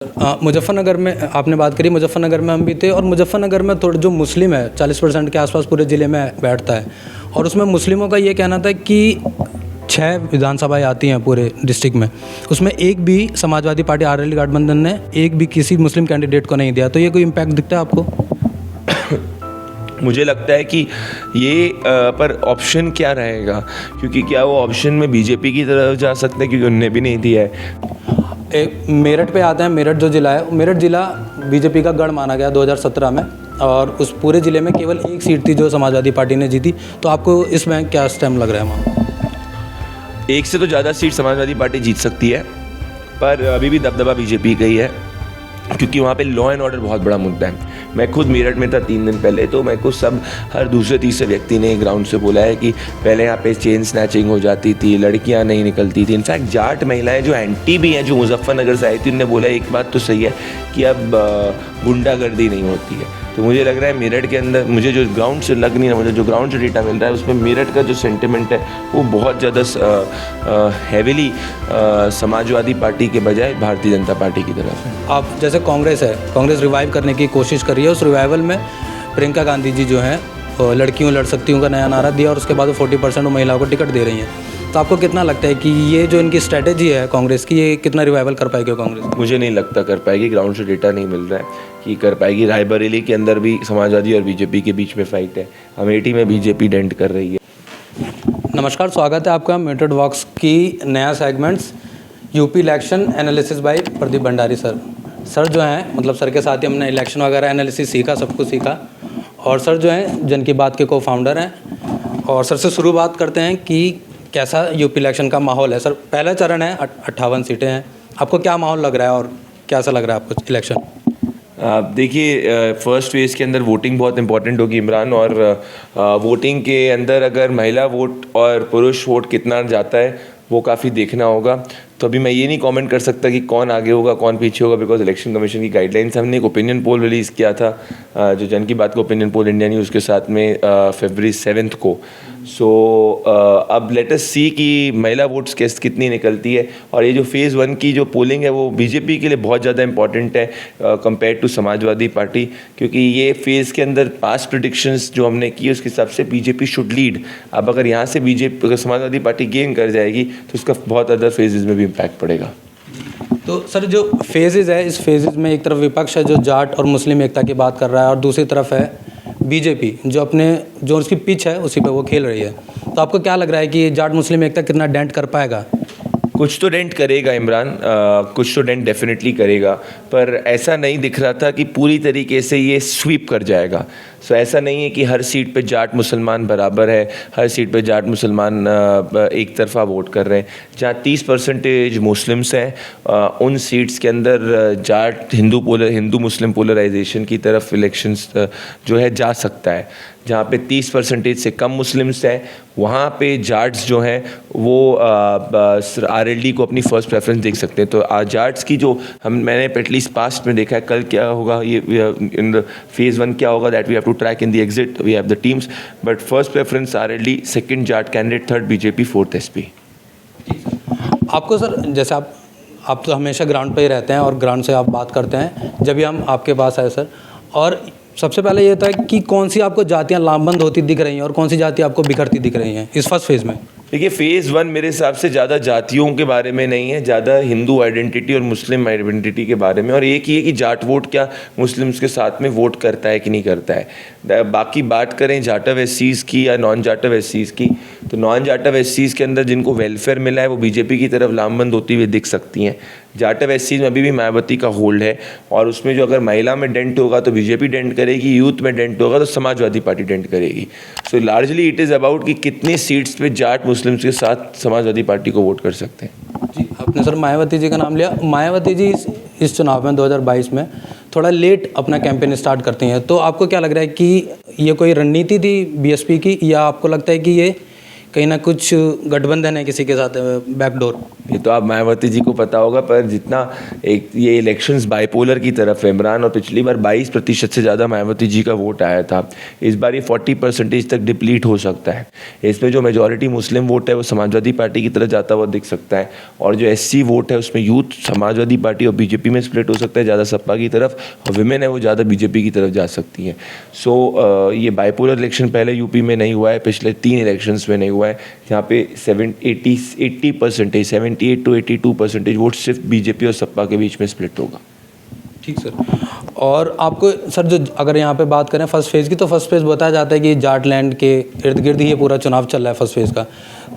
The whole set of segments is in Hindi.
मुज़फ़्फ़रनगर में आपने बात करी, मुज़फ़्फ़रनगर में हम भी थे और मुज़फ़्फ़रनगर में थोड़ा जो मुस्लिम है 40% के आसपास पूरे ज़िले में बैठता है और उसमें मुस्लिमों का ये कहना था कि 6 विधानसभाएं आती हैं पूरे डिस्ट्रिक्ट में, उसमें एक भी समाजवादी पार्टी आरएल गठबंधन ने एक भी किसी मुस्लिम कैंडिडेट को नहीं दिया। तो ये कोई इम्पैक्ट दिखता है आपको? मुझे लगता है कि ये पर ऑप्शन क्या रहेगा, क्योंकि क्या वो ऑप्शन में बीजेपी की तरफ जा सकते हैं, क्योंकि उनने भी नहीं दिया है। एक मेरठ पे आते हैं। मेरठ जो ज़िला है, मेरठ ज़िला बीजेपी का गढ़ माना गया 2017 में और उस पूरे ज़िले में केवल एक सीट थी जो समाजवादी पार्टी ने जीती। तो आपको इसमें क्या स्टेम लग रहा है वहाँ? एक से तो ज़्यादा सीट समाजवादी पार्टी जीत सकती है, पर अभी भी दबदबा बीजेपी का ही है, क्योंकि वहाँ पे लॉ एंड ऑर्डर बहुत बड़ा मुद्दा है। मैं खुद मेरठ में था 3 दिन पहले, तो मेरे को हर दूसरे तीसरे व्यक्ति ने ग्राउंड से बोला है कि पहले यहाँ पे चेन स्नैचिंग हो जाती थी, लड़कियाँ नहीं निकलती थी। इनफैक्ट जाट महिलाएं जो एंटी भी हैं, जो मुजफ्फरनगर से आई थी, उन्होंने बोला एक बात तो सही है कि अब गुंडागर्दी नहीं होती है। तो मुझे लग रहा है मेरठ के अंदर, मुझे जो ग्राउंड से लग नहीं रहा, मुझे जो ग्राउंड से डेटा मिल रहा है उसमें मेरठ का जो सेंटिमेंट है वो बहुत ज़्यादा हैविली समाजवादी पार्टी के बजाय भारतीय जनता पार्टी की तरफ है। आप जैसे कांग्रेस है, कांग्रेस रिवाइव करने की कोशिश कर रही है। उस रिवाइवल में प्रियंका गांधी जी जो हैं लड़कियों लड़ सकती हूँ का नया नारा दिया और उसके बाद वो 40% महिलाओं को टिकट दे रही हैं। तो आपको कितना लगता है कि ये जो इनकी स्ट्रेटेजी है कांग्रेस की, ये कितना रिवाइवल कर पाएगी कांग्रेस? मुझे नहीं लगता कर पाएगी। ग्राउंड से डेटा नहीं मिल रहा है कि कर पाएगी। रायबरेली के अंदर भी समाजवादी और बीजेपी के बीच में फाइट है। अमेठी में बीजेपी डेंट कर रही है। नमस्कार, स्वागत है आपका मेथड वॉक्स की नया segments UP election analysis bye Pradeep Bhandari sir. Sir जो हैं, मतलब सर के साथ ही हमने इलेक्शन वगैरह एनालिसिस सीखा, सब कुछ सीखा। और सर जो हैं जन की बात के को फाउंडर हैं। और सर से शुरू बात करते हैं कि कैसा यूपी इलेक्शन का माहौल है। सर पहला चरण है, 58 सीटें हैं। आपको क्या माहौल लग रहा है और कैसा लग रहा है आपको इलेक्शन? देखिए, फर्स्ट फेज़ के अंदर वोटिंग बहुत इंपॉर्टेंट होगी इमरान, और वोटिंग के अंदर अगर महिला वोट और पुरुष वोट कितना जाता है वो काफ़ी देखना होगा। तो अभी मैं ये नहीं कमेंट कर सकता कि कौन आगे होगा कौन पीछे होगा, बिकॉज इलेक्शन कमीशन की गाइडलाइंस। हमने एक ओपिनियन पोल रिलीज़ किया था, जो जन की बात का ओपिनियन पोल इंडिया न्यूज़ के साथ में फरवरी 7 को। सो अब लेट अस सी कि महिला वोट्स कितनी निकलती है। और ये जो फेज़ 1 की जो पोलिंग है वो बीजेपी के लिए बहुत ज़्यादा इंपॉर्टेंट है कंपेयर टू समाजवादी पार्टी, क्योंकि ये फेज़ के अंदर पास्ट प्रेडिक्शंस जो हमने की उसके हिसाब से बीजेपी शुड लीड। अब अगर यहाँ से बीजेपी, अगर समाजवादी पार्टी गेन कर जाएगी तो उसका बहुत अदर फेजेज़ में भी इम्पैक्ट पड़ेगा। तो सर जो फेजेज़ है, इस फेजेज़ में एक तरफ विपक्ष है जो जाट और मुस्लिम एकता की बात कर रहा है और दूसरी तरफ है बीजेपी जो उसकी पिच है उसी पे वो खेल रही है। तो आपको क्या लग रहा है कि जाट मुस्लिम एकता कितना डेंट कर पाएगा? कुछ तो डेंट करेगा इमरान, कुछ तो डेंट डेफिनेटली करेगा, पर ऐसा नहीं दिख रहा था कि पूरी तरीके से ये स्वीप कर जाएगा। सो ऐसा नहीं है कि हर सीट पे जाट मुसलमान बराबर है, हर सीट पे जाट मुसलमान एक तरफा वोट कर रहे हैं। जहाँ 30% मुस्लिम्स हैं उन सीट्स के अंदर जाट हिंदू मुस्लिम पोलराइजेशन की तरफ इलेक्शंस जो है जा सकता है। जहाँ पे 30% से कम मुस्लिम्स हैं वहाँ पे जाट्स जो हैं वो आरएलडी को अपनी फर्स्ट प्रेफरेंस देख सकते हैं। तो जाट्स की जो मैंने एटलीस्ट पास्ट में देखा है, कल क्या होगा ये इन द फेज़ 1 क्या होगा, that we have to track in the exit, we have the teams, but first preference RLD, second Jat candidate, third BJP, fourth SP. आपको सर, जैसे आप तो हमेशा ग्राउंड पे ही रहते हैं और ग्राउंड से आप बात करते हैं, जब भी हम आपके पास आए सर, और सबसे पहले ये था कि कौन सी आपको जातियाँ लामबंद होती दिख रही हैं और कौन सी जाति आपको बिखरती दिख रही हैं इस फर्स्ट फेज़ में? देखिए, फेज़ 1 मेरे हिसाब से ज़्यादा जातियों के बारे में नहीं है, ज़्यादा हिंदू आइडेंटिटी और मुस्लिम आइडेंटिटी के बारे में। और एक ही है कि जाट वोट क्या मुस्लिम्स के साथ में वोट करता है कि नहीं करता है। बाकी बात करें जाटव एससीज़ की या नॉन जाटव एससीज़ की, तो नॉन जाटव एससीज़ के अंदर जिनको वेलफेयर मिला है वो बीजेपी की तरफ लामबंद होती हुई दिख सकती हैं। जाटव एससीज़ में अभी भी मायावती का होल्ड है, और उसमें जो अगर महिला में डेंट होगा तो बीजेपी डेंट करेगी, यूथ में डेंट होगा तो समाजवादी पार्टी डेंट करेगी। सो लार्जली इट इज़ अबाउट कि कितनी सीट्स पे जाट मुस्लिम्स के साथ समाजवादी पार्टी को वोट कर सकते हैं। जी, आपने सर मायावती जी का नाम लिया। मायावती जी इस चुनाव में 2022 में थोड़ा लेट अपना कैंपेन स्टार्ट करती हैं, तो आपको क्या लग रहा है कि ये कोई रणनीति थी बीएसपी की, या आपको लगता है कि ये कहीं ना कुछ गठबंधन है किसी के साथ, बैकडोर? ये तो आप मायावती जी को पता होगा, पर जितना एक ये इलेक्शंस बाइपोलर की तरफ है इमरान, और पिछली बार 22% से ज़्यादा मायावती जी का वोट आया था। इस बार ये 40% तक डिप्लीट हो सकता है। इसमें जो मेजॉरिटी मुस्लिम वोट है वो समाजवादी पार्टी की तरफ जाता हुआ दिख सकता है, और जो SC वोट है उसमें यूथ समाजवादी पार्टी और बीजेपी में स्प्लिट हो सकता है, ज़्यादा सपा की तरफ, और विमेन है वो ज़्यादा बीजेपी की तरफ जा सकती हैं। सो ये बाइपोलर इलेक्शन पहले यूपी में नहीं हुआ है, पिछले 3 इलेक्शंस में नहीं हुआ है, जहाँ पे 78 to 82% वोट सिर्फ बीजेपी और सपा के बीच में स्प्लिट होगा। ठीक सर। और आपको सर, जो अगर यहाँ पे बात करें फर्स्ट फेज़ की, तो फर्स्ट फेज़ बताया जाता है कि जाटलैंड के इर्द गिर्द ही ये पूरा चुनाव चल रहा है फर्स्ट फेज़ का।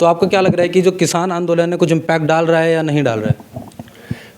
तो आपको क्या लग रहा है कि जो किसान आंदोलन है कुछ इम्पैक्ट डाल रहा है या नहीं डाल रहा है?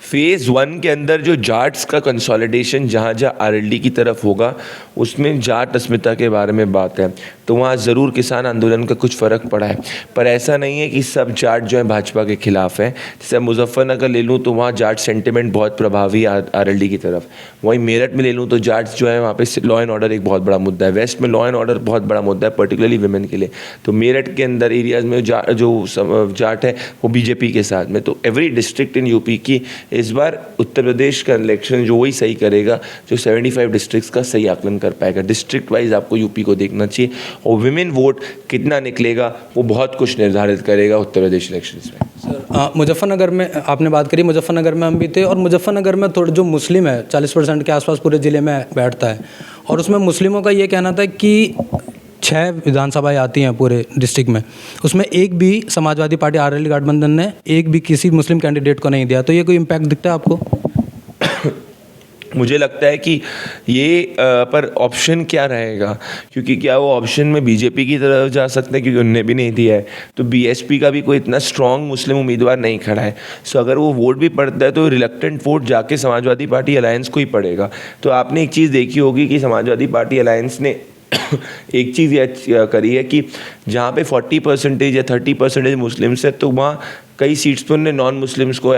फेज़ 1 के अंदर जो जाट्स का कंसोलिडेशन जहाँ जहाँ RLD की तरफ होगा, उसमें जाट अस्मिता के बारे में बात है, तो वहाँ ज़रूर किसान आंदोलन का कुछ फ़र्क पड़ा है। पर ऐसा नहीं है कि सब जाट जो है भाजपा के खिलाफ हैं। जैसे मुजफ्फरनगर ले लूँ तो वहाँ जाट सेंटिमेंट बहुत प्रभावी है RLD की तरफ। वहीं मेरठ में ले लूँ तो जाट्स जो है वहाँ पे लॉ एंड ऑर्डर एक बहुत बड़ा मुद्दा है। वेस्ट में लॉ एंड ऑर्डर बहुत बड़ा मुद्दा है, पर्टिकुलरली वुमेन के लिए। तो मेरठ के अंदर एरियाज़ में जो जाट है वो बीजेपी के साथ में। तो एवरी डिस्ट्रिक्ट इन यूपी की इस बार उत्तर प्रदेश का इलेक्शन जो वही सही करेगा जो 75 डिस्ट्रिक्ट्स का सही आकलन कर पाएगा। डिस्ट्रिक्ट वाइज आपको यूपी को देखना चाहिए, और विमेन वोट कितना निकलेगा वो बहुत कुछ निर्धारित करेगा उत्तर प्रदेश इलेक्शंस में। सर, मुजफ्फरनगर में आपने बात करी, मुजफ्फरनगर में हम भी थे, और मुजफ्फरनगर में थोड़ा जो मुस्लिम है 40% के आसपास पूरे ज़िले में बैठता है, और उसमें मुस्लिमों का ये कहना था कि 6 विधानसभाएं आती हैं पूरे डिस्ट्रिक्ट में, उसमें एक भी समाजवादी पार्टी RLD गठबंधन ने एक भी किसी मुस्लिम कैंडिडेट को नहीं दिया। तो ये कोई इम्पैक्ट दिखता है आपको? मुझे लगता है कि ये पर ऑप्शन क्या रहेगा, क्योंकि क्या वो ऑप्शन में बीजेपी की तरफ जा सकते हैं, क्योंकि उनने भी नहीं दिया है। तो BSP का भी कोई इतना स्ट्रॉन्ग मुस्लिम उम्मीदवार नहीं खड़ा है। सो अगर वो वोट भी पड़ता है तो रिलक्टेंट वोट जाके समाजवादी पार्टी अलायंस को ही पड़ेगा। तो आपने एक चीज़ देखी होगी कि समाजवादी पार्टी अलायंस ने एक चीज़ ये करी है कि जहाँ पे 40% या 30% मुस्लिम्स है, तो वहाँ कई सीट्स पर उन्होंने नॉन मुस्लिम्स को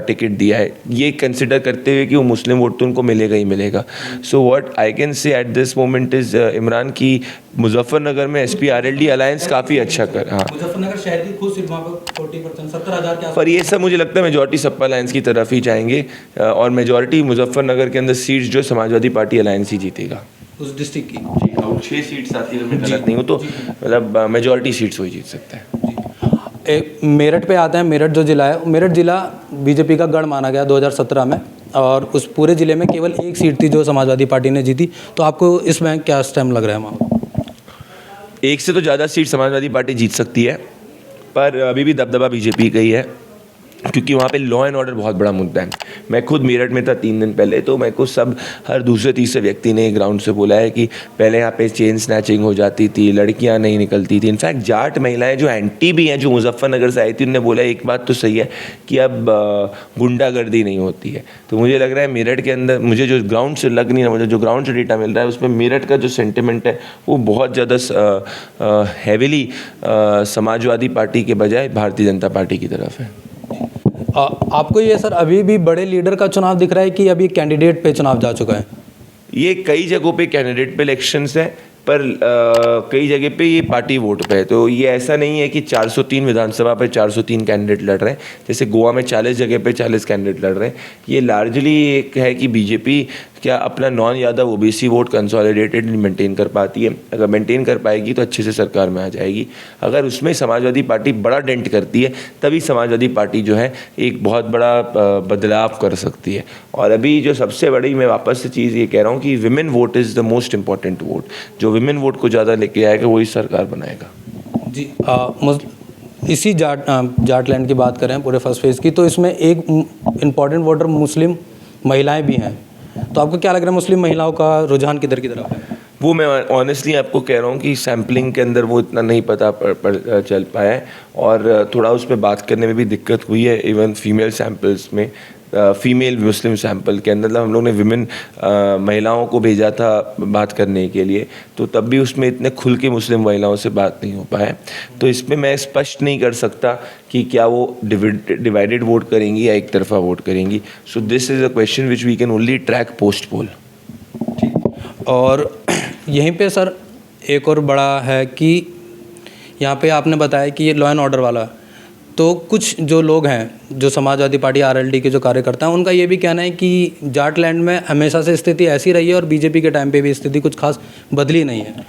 टिकट दिया है, ये कंसिडर करते हुए कि वो मुस्लिम वोट तो उनको मिलेगा ही मिलेगा। So what I can say eight this moment is Imran की मुजफ्फरनगर में SP RLD अलायंस काफ़ी अच्छा कर। हाँ, मुजफ्फरनगर शहर की खुद सिर्फ वहाँ पर 40%, 70,000 के आसपास। पर ये सब मुझे लगता है मेजॉरिटी सपा अलायंस की तरफ ही जाएंगे, और मेजॉरिटी मुजफ्फरनगर के अंदर सीट्स जो समाजवादी पार्टी अलायंस ही जीतेगा उस डिस्ट्रिक्ट की। जी, 6 सीट्स आती है, मैं गलत नहीं हूँ तो, मतलब मेजॉरिटी सीट्स वही जीत सकता है। एक मेरठ पे आते हैं। मेरठ जो ज़िला है, मेरठ ज़िला बीजेपी का गढ़ माना गया 2017 में, और उस पूरे ज़िले में केवल एक सीट थी जो समाजवादी पार्टी ने जीती। तो आपको इसमें क्या स्टेम लग रहा है वहाँ? एक से तो ज़्यादा सीट समाजवादी पार्टी जीत सकती है, पर अभी भी दबदबा बीजेपी का ही है, क्योंकि वहाँ पे लॉ एंड ऑर्डर बहुत बड़ा मुद्दा है। मैं खुद मेरठ में था 3 दिन पहले, तो मेरे को सब हर दूसरे तीसरे व्यक्ति ने ग्राउंड से बोला है कि पहले यहाँ पे चेन स्नैचिंग हो जाती थी, लड़कियाँ नहीं निकलती थी। इनफैक्ट जाट महिलाएं जो एंटी भी हैं, जो मुजफ्फरनगर से आई थी, उन्होंने बोला एक बात तो सही है कि अब गुंडागर्दी नहीं होती है। तो मुझे लग रहा है मेरठ के अंदर, मुझे जो ग्राउंड से लग नहीं रहा, मुझे जो ग्राउंड से डेटा मिल रहा है उसमें मेरठ का जो सेंटिमेंट है वो बहुत ज़्यादा हैविली समाजवादी पार्टी के बजाय भारतीय जनता पार्टी की तरफ है। आपको ये सर अभी भी बड़े लीडर का चुनाव दिख रहा है कि अभी कैंडिडेट पे चुनाव जा चुका है? ये कई जगहों पे कैंडिडेट पे इलेक्शंस है, पर कई जगह पे ये पार्टी वोट पे है। तो ये ऐसा नहीं है कि 403 विधानसभा पे 403 कैंडिडेट लड़ रहे हैं, जैसे गोवा में 40 जगह पे 40 कैंडिडेट लड़ रहे हैं। ये लार्जली एक है कि बीजेपी क्या अपना non Yadav OBC vote consolidated maintain कर पाती है। अगर मेंटेन कर पाएगी तो अच्छे से सरकार में आ जाएगी। अगर उसमें समाजवादी पार्टी बड़ा डेंट करती है, तभी समाजवादी पार्टी जो है एक बहुत बड़ा बदलाव कर सकती है। और अभी जो सबसे बड़ी, मैं वापस से चीज़ ये कह रहा हूँ कि women vote is the most important vote. जो विमेन वोट को ज़्यादा लेके आएगा वही सरकार बनाएगा। जी, इसी जाटलैंड की बात करें पूरे फर्स्ट फेज़ की, तो इसमें एक इम्पॉर्टेंट वोटर मुस्लिम महिलाएं भी हैं। तो आपको क्या लग रहा है मुस्लिम महिलाओं का रुझान किधर की तरफ है? वो मैं ऑनेस्टली आपको कह रहा हूँ कि सैम्पलिंग के अंदर वो इतना नहीं पता चल पाया है, और थोड़ा उस पर बात करने में भी दिक्कत हुई है। इवन फीमेल सैम्पल्स में, फीमेल मुस्लिम सैंपल के अंदर हम लोग ने विमेन महिलाओं को भेजा था बात करने के लिए, तो तब भी उसमें इतने खुल के मुस्लिम महिलाओं से बात नहीं हो पाया। तो इसमें मैं स्पष्ट नहीं कर सकता कि क्या वो डिवाइडेड वोट करेंगी या एक तरफा वोट करेंगी। So this is a question which we can only track post poll. और यहीं पे सर एक और बड़ा है कि यहाँ पे आपने बताया कि ये लॉ एंड ऑर्डर वाला है। तो कुछ जो लोग हैं जो समाजवादी पार्टी आरएलडी के जो कार्यकर्ता हैं, उनका ये भी कहना है कि जाटलैंड में हमेशा से स्थिति ऐसी रही है और बीजेपी के टाइम पे भी स्थिति कुछ खास बदली नहीं है।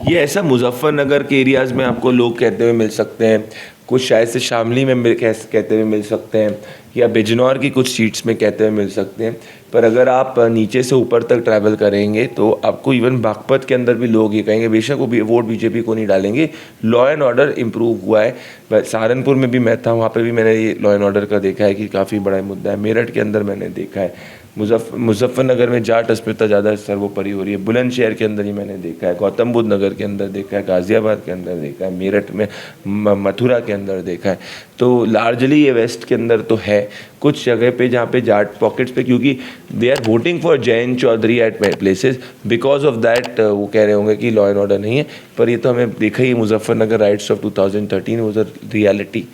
ये ऐसा मुजफ्फरनगर के एरियाज़ में आपको लोग कहते हुए मिल सकते हैं, कुछ शायद से शामली में कहते हुए मिल सकते हैं, या बिजनौर की कुछ सीट्स में कहते हुए मिल सकते हैं। पर अगर आप नीचे से ऊपर तक ट्रैवल करेंगे तो आपको इवन बागपत के अंदर भी लोग ये कहेंगे बेशक वो वोट बीजेपी को नहीं डालेंगे, लॉ एंड ऑर्डर इम्प्रूव हुआ है। सहारनपुर में भी मैं था, वहाँ पे भी मैंने ये लॉ एंड ऑर्डर का देखा है कि काफ़ी बड़ा मुद्दा है। मेरठ के अंदर मैंने देखा है, मुजफ्फरनगर में जाट अस्मिता ज़्यादा सर्वोपरि हो रही है। बुलंदशहर के अंदर ही मैंने देखा है, गौतम बुद्ध नगर के अंदर देखा है, गाज़ियाबाद के अंदर देखा है, मेरठ में, मथुरा के अंदर देखा है। तो लार्जली ये वेस्ट के अंदर तो है, कुछ जगह पे जहाँ पे जाट पॉकेट्स पे, क्योंकि they are voting for Jayant Chaudhary at places, because of that वो कह रहे होंगे कि लॉ एंड ऑर्डर नहीं है। पर ये तो हमें देखा ही, Muzaffarnagar riots of 2013 was a reality,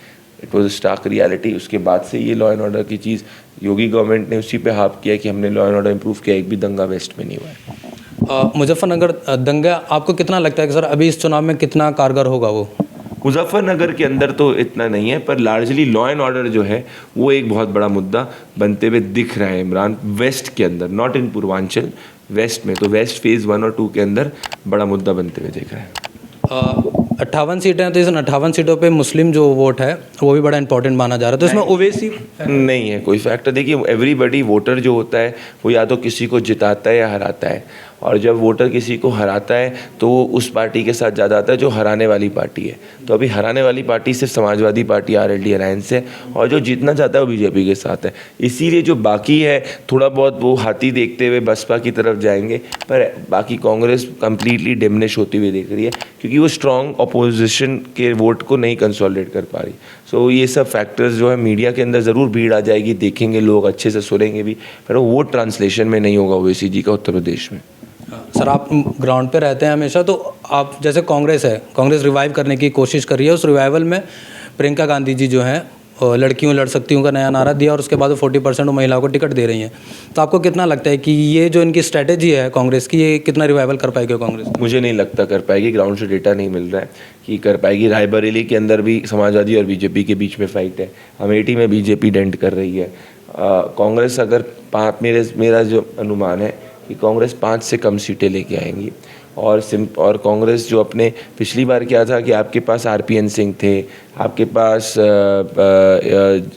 it was a stark reality. उसके बाद से ये लॉ एंड ऑर्डर की चीज़ योगी गवर्नमेंट ने उसी पे हाफ किया कि हमने लॉ एंड ऑर्डर इम्प्रूव किया, एक भी दंगा वेस्ट में नहीं हुआ है। मुजफ्फरनगर दंगा आपको कितना लगता है कि सर अभी इस चुनाव में कितना कारगर होगा वो? मुजफ्फरनगर के अंदर तो इतना नहीं है, पर लार्जली लॉ एंड ऑर्डर जो है वो एक बहुत बड़ा मुद्दा बनते हुए दिख रहा है इमरान, वेस्ट के अंदर, नॉट इन पूर्वांचल, वेस्ट में। तो वेस्ट फेज़ 1 और 2 के अंदर बड़ा मुद्दा बनते हुए दिख रहा है। 58 सीटें हैं, तो इस 58 सीटों पे मुस्लिम जो वोट है वो भी बड़ा इंपॉर्टेंट माना जा रहा है, तो इसमें ओवैसी नहीं है कोई फैक्टर। देखिए, एवरीबडी वोटर जो होता है वो या तो किसी को जिताता है या हराता है, और जब वोटर किसी को हराता है तो वो उस पार्टी के साथ ज़्यादा आता है जो हराने वाली पार्टी है। तो अभी हराने वाली पार्टी सिर्फ समाजवादी पार्टी आरएलडी अलायंस है, और जो जीतना चाहता है वो बीजेपी के साथ है। इसीलिए जो बाकी है थोड़ा बहुत वो हाथी देखते हुए बसपा की तरफ जाएंगे, पर बाकी कांग्रेस कंप्लीटली डिमिनिश होती हुई दिख रही है, क्योंकि वो स्ट्रॉन्ग अपोजिशन के वोट को नहीं कंसोलिडेट कर पा रही। सो ये सब फैक्टर्स जो है मीडिया के अंदर ज़रूर भीड़ आ जाएगी, देखेंगे लोग, अच्छे से सुनेंगे भी, पर वो वोट ट्रांसलेशन में नहीं होगा ओवैसी जी का उत्तर प्रदेश में। सर आप ग्राउंड पे रहते हैं हमेशा, तो आप जैसे कांग्रेस है, कांग्रेस रिवाइव करने की कोशिश कर रही है, उस रिवाइवल में प्रियंका गांधी जी जो हैं लड़कियों लड़ सकती हूँ का नया नारा दिया, और उसके बाद वो 40% महिलाओं को टिकट दे रही हैं। तो आपको कितना लगता है कि ये जो इनकी स्ट्रैटेजी है कांग्रेस की, ये कितना रिवाइवल कर पाएगी कांग्रेस? मुझे नहीं लगता कर पाएगी, ग्राउंड से डेटा नहीं मिल रहा है कि कर पाएगी। रायबरेली के अंदर भी समाजवादी और बीजेपी के बीच में फाइट है, अमेठी में बीजेपी डेंट कर रही है। कांग्रेस अगर मेरा जो अनुमान है कि कांग्रेस 5 से कम सीटें लेके आएंगी, और कांग्रेस जो अपने पिछली बार क्या था कि आपके पास आरपीएन सिंह थे, आपके पास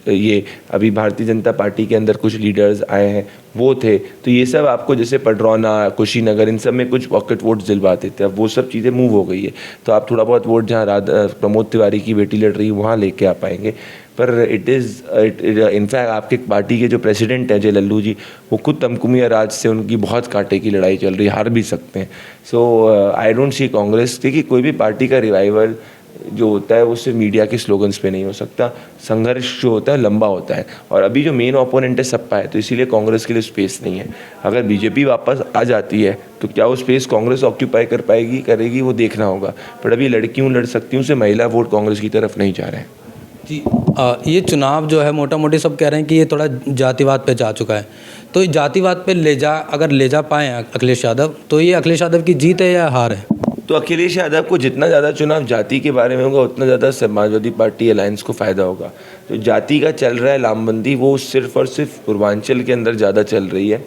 ये अभी भारतीय जनता पार्टी के अंदर कुछ लीडर्स आए हैं वो थे, तो ये सब आपको जैसे पडरौना, कुशीनगर, इन सब में कुछ पॉकेट वोट दिलवाते थे। अब वो सब चीज़ें मूव हो गई है, तो आप थोड़ा बहुत वोट जहाँ प्रमोद तिवारी की बेटी लड़ रही है वहाँ लेके आ पाएंगे। पर इनफैक्ट आपके पार्टी के जो प्रेसिडेंट हैं जय लल्लू जी, वो खुद तमकुमिया राज से उनकी बहुत कांटे की लड़ाई चल रही है, हार भी सकते हैं। सो आई डोंट सी कांग्रेस, क्योंकि कोई भी पार्टी का रिवाइवल जो होता है वो सिर्फ मीडिया के स्लोगन्स पे नहीं हो सकता, संघर्ष जो होता है लंबा होता है, और अभी जो मेन ओपोनेंट है सपा है, तो इसीलिए कांग्रेस के लिए स्पेस नहीं है। अगर बीजेपी वापस आ जाती है तो क्या वो स्पेस कांग्रेस ऑक्यूपाई कर पाएगी, करेगी, वो देखना होगा। पर अभी लड़कियों लड़ सकती हूँ से महिला वोट कांग्रेस की तरफ नहीं जा रहे हैं जी। ये चुनाव जो है मोटा मोटी सब कह रहे हैं कि ये थोड़ा जातिवाद पे जा चुका है, तो जातिवाद पे अगर ले जा पाएँ अखिलेश यादव, तो ये अखिलेश यादव की जीत है या हार है? तो अखिलेश यादव को जितना ज़्यादा चुनाव जाति के बारे में होगा उतना ज़्यादा समाजवादी पार्टी अलायंस को फ़ायदा होगा। तो जाति का चल रहा है लामबंदी, वो सिर्फ और सिर्फ पूर्वांचल के अंदर ज़्यादा चल रही है,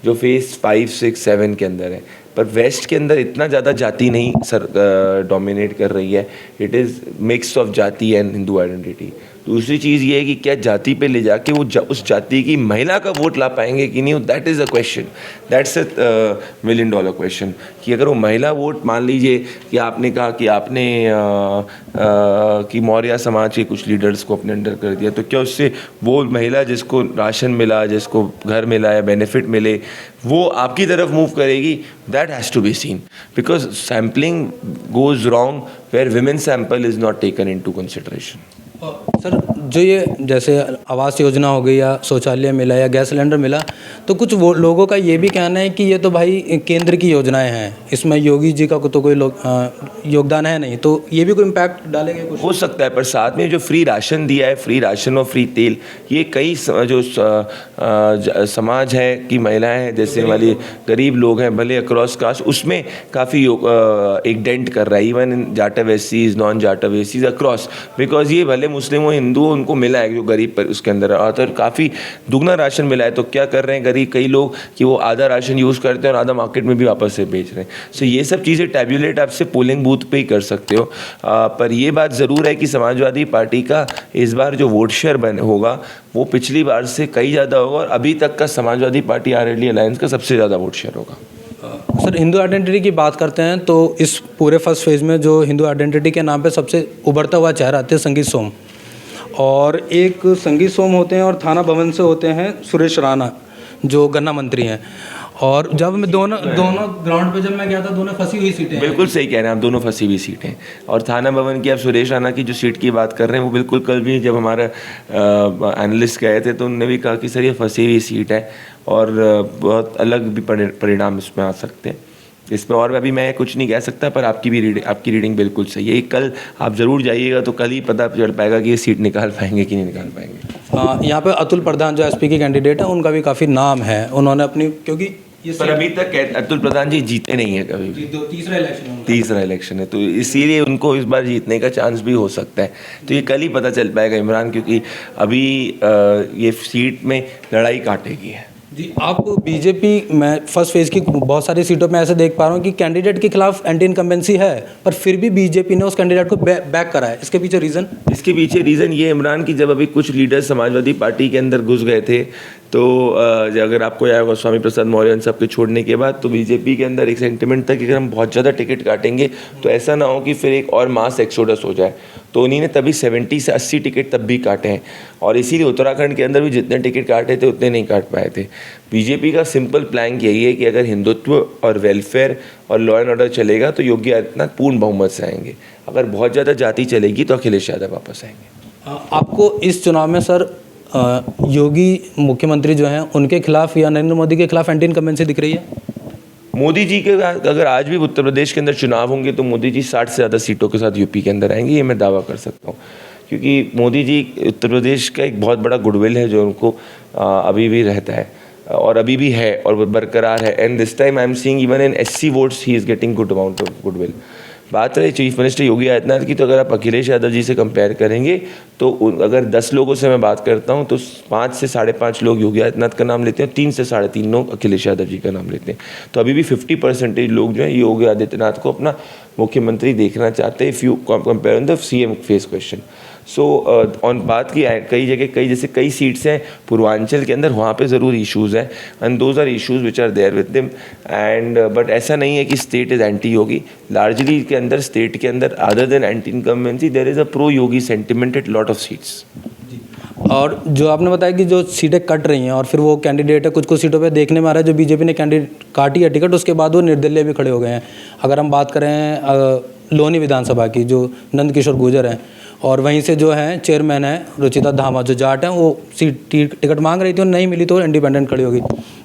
जो फेज़ 5, 6, 7 के अंदर है। पर वेस्ट के अंदर इतना ज़्यादा जाति नहीं डोमिनेट कर रही है, इट इज़ मिक्स ऑफ जाति एंड हिंदू आइडेंटिटी। दूसरी चीज़ ये है कि क्या जाति पे ले जाके वो उस जाति की महिला का वोट ला पाएंगे कि नहीं, that is a question, that's $1 million question. कि अगर वो महिला वोट, मान लीजिए कि आपने कहा कि आपने कि मौर्य समाज के कुछ लीडर्स को अपने अंडर कर दिया, तो क्या उससे वो महिला जिसको राशन मिला, जिसको घर मिला या बेनिफिट मिले, वो आपकी तरफ मूव करेगी? That has to be seen, because sampling goes wrong where women sample is not taken into consideration. Sir जो ये जैसे आवास योजना हो गई या शौचालय मिला या गैस सिलेंडर मिला, तो कुछ वो लोगों का ये भी कहना है कि ये तो भाई केंद्र की योजनाएं हैं, इसमें योगी जी का तो कोई योगदान है नहीं, तो ये भी कोई इम्पैक्ट डालेगा कुछ? हो सकता है, पर साथ में जो फ्री राशन दिया है, फ्री राशन और फ्री तेल, ये कई समाज है कि महिलाएं हैं जैसे वाली गरीब लोग हैं भले अक्रॉस कास्ट, उसमें काफ़ी एक डेंट कर रहा है, इवन इन जाटा वेसीज, नॉन जाटा वेसीज अक्रॉस, बिकॉज ये भले मुस्लिम हो हिंदू हो, उनको मिला है जो गरीब पर उसके अंदर आता है, काफ़ी दुगना राशन मिला है। तो क्या कर रहे हैं गरीब कई लोग कि वो आधा राशन यूज़ करते हैं और आधा मार्केट में भी वापस से बेच रहे हैं। सो ये सब चीज़ें टैब्यूलेट आपसे पोलिंग बूथ पे ही कर सकते हो। पर ये बात ज़रूर है कि समाजवादी पार्टी का इस बार जो वोट शेयर होगा वो पिछली बार से कई ज़्यादा होगा और अभी तक का समाजवादी पार्टी आरएलडी अलायंस का सबसे ज़्यादा वोट शेयर होगा। सर हिंदू आइडेंटिटी की बात करते हैं तो इस पूरे फर्स्ट फेज़ में जो हिंदू आइडेंटिटी के नाम पे सबसे उभरता हुआ चेहरा आते हैं संगीत सोम, और एक संगीत सोम होते हैं और थाना भवन से होते हैं सुरेश राणा जो गन्ना मंत्री हैं। और जब मैं दोनों ग्राउंड पे जब मैं गया था, दोनों फंसी हुई सीटें हैं। बिल्कुल सही कह रहे हैं आप, दोनों फंसी हुई सीटें। और थाना भवन की आप सुरेश राणा की जो सीट की बात कर रहे हैं वो बिल्कुल कल भी जब हमारा एनालिस्ट गए थे तो उन्होंने भी कहा कि सर ये फंसी हुई सीट है और बहुत अलग भी परिणाम इसमें आ सकते हैं। इसमें और अभी मैं कुछ नहीं कह सकता, पर आपकी रीडिंग बिल्कुल सही है। कल आप ज़रूर जाइएगा तो कल ही पता चल पाएगा कि ये सीट निकाल पाएंगे कि नहीं निकाल पाएंगे। यहाँ पे अतुल प्रधान जो एसपी के कैंडिडेट हैं उनका भी काफ़ी नाम है, उन्होंने अपनी क्योंकि पर अभी तक अतुल प्रधान जी जीते नहीं है कभी भी। तीसरा इलेक्शन है तो इसीलिए उनको इस बार जीतने का चांस भी हो सकता है। तो ये कल ही पता चल पाएगा इमरान, क्योंकि अभी ये सीट में लड़ाई काटेगी है जी। आप बीजेपी में फर्स्ट फेज़ की बहुत सारी सीटों में ऐसे देख पा रहा हूँ कि कैंडिडेट के खिलाफ एंटी इनकम्बेंसी है, पर फिर भी बीजेपी ने उस कैंडिडेट को बैक करा है। इसके पीछे रीज़न? इसके पीछे रीज़न ये इमरान की जब अभी कुछ लीडर समाजवादी पार्टी के अंदर घुस गए थे तो अगर आपको याद होगा स्वामी प्रसाद मौर्य इन सबके छोड़ने के बाद तो बीजेपी के अंदर एक सेंटिमेंट था कि अगर हम बहुत ज़्यादा टिकट काटेंगे तो ऐसा ना हो कि फिर एक और मास एक्सोडस हो जाए। तो उन्हीं तभी 70 से 80 टिकट तब भी काटे हैं और इसीलिए उत्तराखंड के अंदर भी जितने टिकट काटे थे उतने नहीं काट पाए थे। बीजेपी का सिंपल प्लान यही है कि अगर हिंदुत्व और वेलफेयर और लॉ एंड ऑर्डर चलेगा तो योगी आदित्यनाथ पूर्ण बहुमत से आएंगे, अगर बहुत ज़्यादा जाति चलेगी तो अखिलेश यादव वापस आएंगे। आपको इस चुनाव में सर योगी मुख्यमंत्री जो हैं उनके खिलाफ या नरेंद्र मोदी के खिलाफ एंटी इनकम्बेंसी दिख रही है? मोदी जी के अगर आज भी उत्तर प्रदेश के अंदर चुनाव होंगे तो मोदी जी 60 से ज़्यादा सीटों के साथ यूपी के अंदर आएंगे, ये मैं दावा कर सकता हूँ। क्योंकि मोदी जी उत्तर प्रदेश का एक बहुत बड़ा गुडविल है जो उनको अभी भी रहता है और अभी भी है और बरकरार है। And this time I am seeing even in SC votes he is getting good amount of goodwill. बात रही चीफ मिनिस्टर योगी आदित्यनाथ की, तो अगर आप अखिलेश यादव जी से कंपेयर करेंगे तो अगर 10 लोगों से मैं बात करता हूं तो 5 से 5.5 लोग योगी आदित्यनाथ का नाम लेते हैं, 3 से 3.5 लोग अखिलेश यादव जी का नाम लेते हैं। तो अभी भी 50% लोग जो हैं योगी आदित्यनाथ को अपना मुख्यमंत्री देखना चाहते हैं if you compare on the CM face question. So on बात की कई जगह जैसे कई सीट्स हैं पूर्वांचल के अंदर, वहाँ पे ज़रूर इश्यूज़ हैं and those are issues which are there with them and but ऐसा नहीं है कि state is anti Yogi. Largely के अंदर स्टेट के अंदर other than anti incumbency there is a pro Yogi sentiment at lot of seats. और जो आपने बताया कि जो सीटें कट रही हैं और फिर वो कैंडिडेट है कुछ सीटों पे देखने में आ रहा है जो बीजेपी ने कैंडिडेट काटी है टिकट, उसके बाद वो निर्दलीय भी खड़े हो गए हैं। अगर हम बात करें लोनी विधानसभा की, जो नंद किशोर गुर्जर हैं, और वहीं से जो हैं चेयरमैन है रुचिता धामा जो जाट हैं, वो टिकट मांग रही थी और नहीं मिली तो इंडिपेंडेंट खड़ी होगी।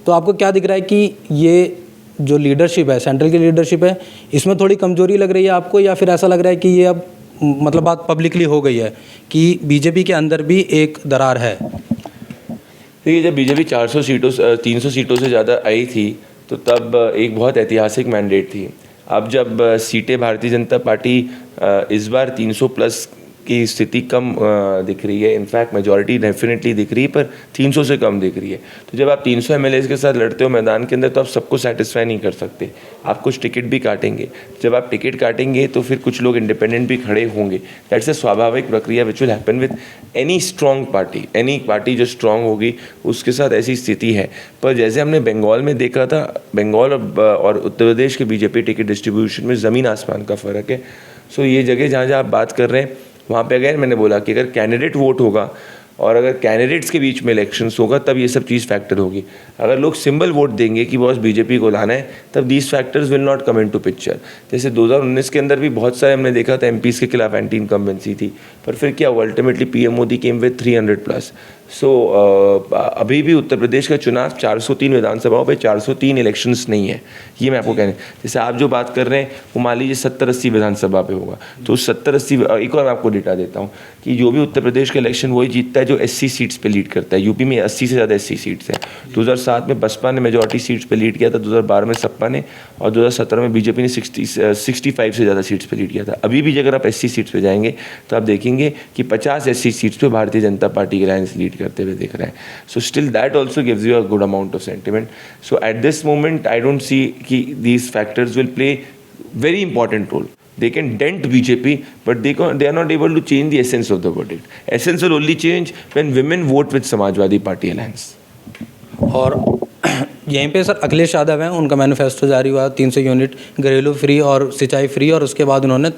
तो आपको क्या दिख रहा है कि ये जो लीडरशिप है, सेंट्रल की लीडरशिप है, इसमें थोड़ी कमजोरी लग रही है आपको, या फिर ऐसा लग रहा है कि ये अब मतलब बात पब्लिकली हो गई है कि बीजेपी के अंदर भी एक दरार है? देखिए, जब बीजेपी 300 सीटों से ज़्यादा आई थी तो तब एक बहुत ऐतिहासिक मैंडेट थी। अब जब सीटें भारतीय जनता पार्टी इस बार 300 प्लस की स्थिति कम दिख रही है, इनफैक्ट मेजॉरिटी डेफिनेटली दिख रही है, पर 300 से कम दिख रही है। तो जब आप 300 MLAs के साथ लड़ते हो मैदान के अंदर तो आप सबको सेटिस्फाई नहीं कर सकते, आप कुछ टिकट भी काटेंगे। जब आप टिकट काटेंगे तो फिर कुछ लोग इंडिपेंडेंट भी खड़े होंगे। दैट्स अ स्वाभाविक प्रक्रिया which will happen with any strong party. Any party जो स्ट्रॉन्ग होगी उसके साथ ऐसी स्थिति है। पर जैसे हमने बंगाल में देखा था, बंगाल और उत्तर प्रदेश के बीजेपी टिकट डिस्ट्रीब्यूशन में ज़मीन आसमान का फ़र्क है। सो ये जगह जहाँ आप बात कर रहे हैं वहाँ पे अगेन मैंने बोला कि अगर कैंडिडेट वोट होगा और अगर कैंडिडेट्स के बीच में इलेक्शंस होगा तब ये सब चीज़ फैक्टर होगी। अगर लोग सिंबल वोट देंगे कि बॉस बीजेपी को लाना है, तब these factors will not come into picture. जैसे 2019 के अंदर भी बहुत सारे हमने देखा था एमपीज़ के खिलाफ एंटी इनकम्बेंसी थी, पर फिर क्या हुआ, ultimately PM Modi came with 300+। सो अभी भी उत्तर प्रदेश का चुनाव 403 विधानसभाओं पे 403 इलेक्शंस नहीं है, ये मैं आपको कहने। जैसे आप जो बात कर रहे हैं वो मान लीजिए 70-80 विधानसभा पे होगा, तो 70-80 एक और मैं आपको डेटा देता हूँ कि जो भी उत्तर प्रदेश का इलेक्शन वही जीतता है जो 80 सीट्स पे लीड करता है। यूपी में 80 से ज़्यादा 80 सीट्स हैं। 2007 में बसपा ने मेजॉरिटी सीट्स पे लीड किया था, 2012 में सपा ने, और 2017 में बीजेपी ने 65 से ज़्यादा सीट्स पे लीड किया था। अभी भी अगर आप 80 सीट्स पे जाएंगे तो आप देखेंगे कि 50-80 सीट्स पे भारतीय जनता पार्टी के लाइन्स लीड करते हुए दिख रहे हैं। So still that also gives you a good amount of sentiment. So at this moment I don't see कि these factors will play very important role. They can dent BJP, but they are not able to change the essence of the verdict. Essence will only change when women vote with Samajwadi Party alliance. और यहीं पे सर अखिलेश यादव हैं, उनका मैनिफेस्टो जारी हुआ 300 यूनिट घरेलू फ्री और सिंचाई फ्री, और उसके बाद उन्होंने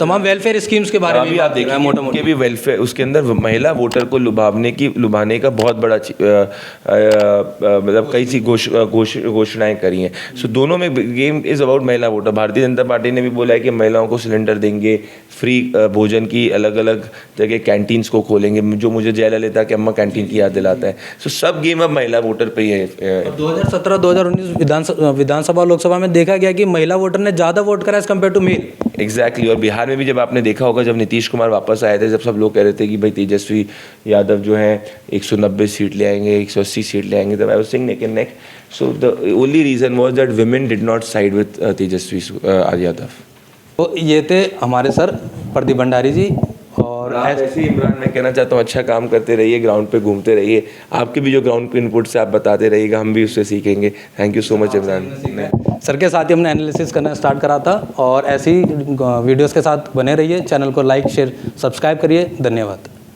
तमाम वेलफेयर स्कीम्स के बारे में आप देखिए मोटा मोटा भी वेलफेयर, उसके अंदर महिला वोटर को लुभाने का बहुत बड़ा मतलब कई सी घोषणाएं करी हैं। सो दोनों में गेम इज़ अबाउट महिला वोटर। भारतीय जनता पार्टी ने भी बोला है कि महिलाओं को सिलेंडर देंगे, फ्री भोजन की अलग अलग जगह कैंटीन्स को खोलेंगे, जो मुझे जयललिता के अम्मा कैंटीन की याद दिलाता है। सो सब गेम अब महिला वोटर पे ही है। 2017-2019 विधानसभा लोकसभा में देखा गया कि महिला वोटर ने ज़्यादा वोट करा as compared to male. Exactly. और बिहार में भी जब आपने देखा होगा, जब नीतीश कुमार वापस आए थे, जब सब लोग कह रहे थे कि भाई तेजस्वी यादव जो हैं 190 सीट ले आएंगे, 180 सीट ले आएंगे, तब I was saying neck and neck. So the only reason was that women did not side with Tejashwi Yadav. तो ये थे हमारे सर प्रदीप भंडारी जी। और ऐसे ही इमरान, मैं कहना चाहता हूँ अच्छा काम करते रहिए, ग्राउंड पे घूमते रहिए, आपके भी जो ग्राउंड पे इनपुट से आप बताते रहिएगा, हम भी उससे सीखेंगे। Thank you so much Imran. Sir के साथ ही हमने एनालिसिस करना स्टार्ट करा था, और ऐसी वीडियोस के साथ बने रहिए। चैनल को लाइक शेयर सब्सक्राइब करिए। धन्यवाद।